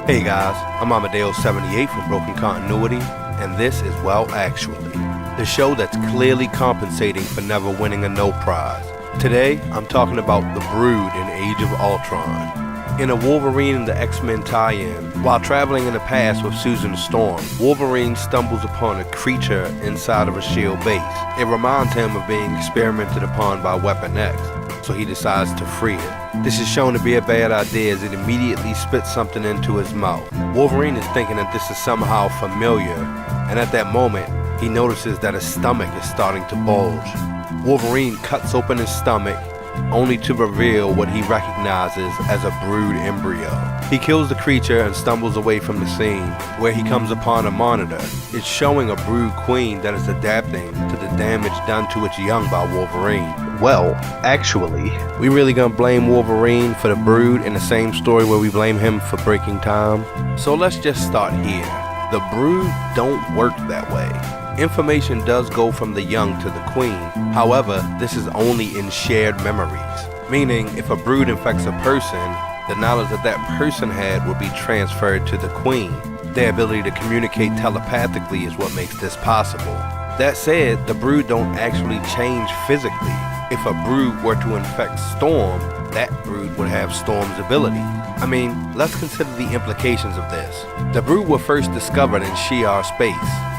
Hey guys, I'm Amadeo78 from Broken Continuity, and this is Well Actually, the show that's clearly compensating for never winning a no prize. Today, I'm talking about the Brood in Age of Ultron. In a Wolverine and the X-Men tie-in, while traveling in the past with Susan Storm, Wolverine stumbles upon a creature inside of a S.H.I.E.L.D. base. It reminds him of being experimented upon by Weapon X, so he decides to free it. This is shown to be a bad idea as it immediately spits something into his mouth. Wolverine is thinking that this is somehow familiar, and at that moment, he notices that his stomach is starting to bulge. Wolverine cuts open his stomach, only to reveal what he recognizes as a brood embryo. He kills the creature and stumbles away from the scene, where he comes upon a monitor. It's showing a brood queen that is adapting to the damage done to its young by Wolverine. Well, actually, we really gonna blame Wolverine for the brood in the same story where we blame him for breaking time? So let's just start here. The brood don't work that way. Information does go from the young to the queen. However, this is only in shared memories. Meaning, if a brood infects a person, the knowledge that that person had will be transferred to the queen. Their ability to communicate telepathically is what makes this possible. That said, the brood don't actually change physically. If a brood were to infect Storm, that brood would have Storm's ability. I mean, let's consider the implications of this. The brood were first discovered in Shi'ar space.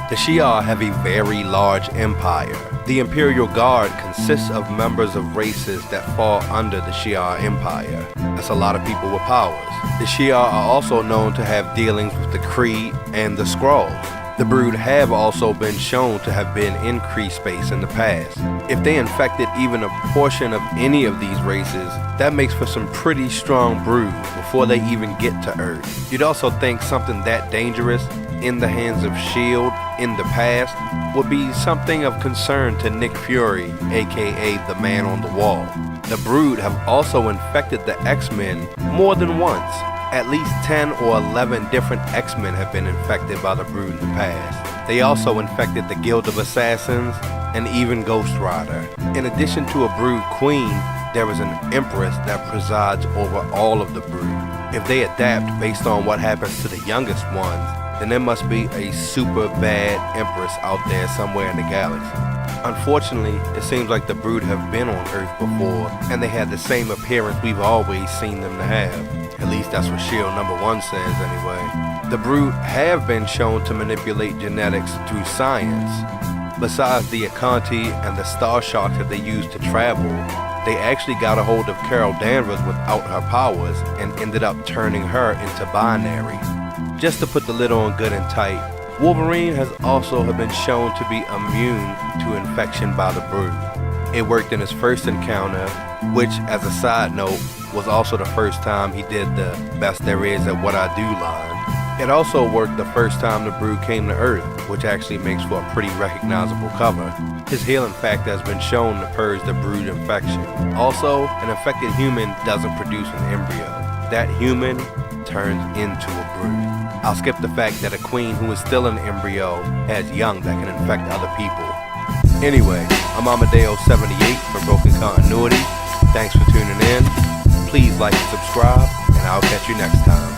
The Shi'ar have a very large empire. The Imperial Guard consists of members of races that fall under the Shi'ar Empire. That's a lot of people with powers. The Shi'ar are also known to have dealings with the Kree and the Skrulls. The brood have also been shown to have been in Kree space in the past. If they infected even a portion of any of these races, that makes for some pretty strong brood before they even get to Earth. You'd also think something that dangerous in the hands of S.H.I.E.L.D. in the past would be something of concern to Nick Fury, aka the Man on the Wall. The brood have also infected the X-Men more than once. At least 10 or 11 different X-Men have been infected by the brood in the past. They also infected the Guild of Assassins and even Ghost Rider. In addition to a brood queen, there is an empress that presides over all of the brood. If they adapt based on what happens to the youngest ones, then there must be a super bad empress out there somewhere in the galaxy. Unfortunately, it seems like the brood have been on Earth before, and they had the same appearance we've always seen them to have. At least that's what S.H.I.E.L.D. #1 says anyway. The brood have been shown to manipulate genetics through science. Besides the Akanti and the Star Shark that they use to travel, they actually got a hold of Carol Danvers without her powers and ended up turning her into binary. Just to put the lid on good and tight, Wolverine has also been shown to be immune to infection by the brood. It worked in his first encounter, which, as a side note, was also the first time he did the best there is at what I do line. It also worked the first time the brood came to Earth, which actually makes for a pretty recognizable cover. His healing factor has been shown to purge the brood infection. Also, an infected human doesn't produce an embryo. That human turns into a brood. I'll skip the fact that a queen who is still an embryo has young that can infect other people. Anyway, I'm Amadeo78 from Broken Continuity. Thanks for tuning in. Please like and subscribe, and I'll catch you next time.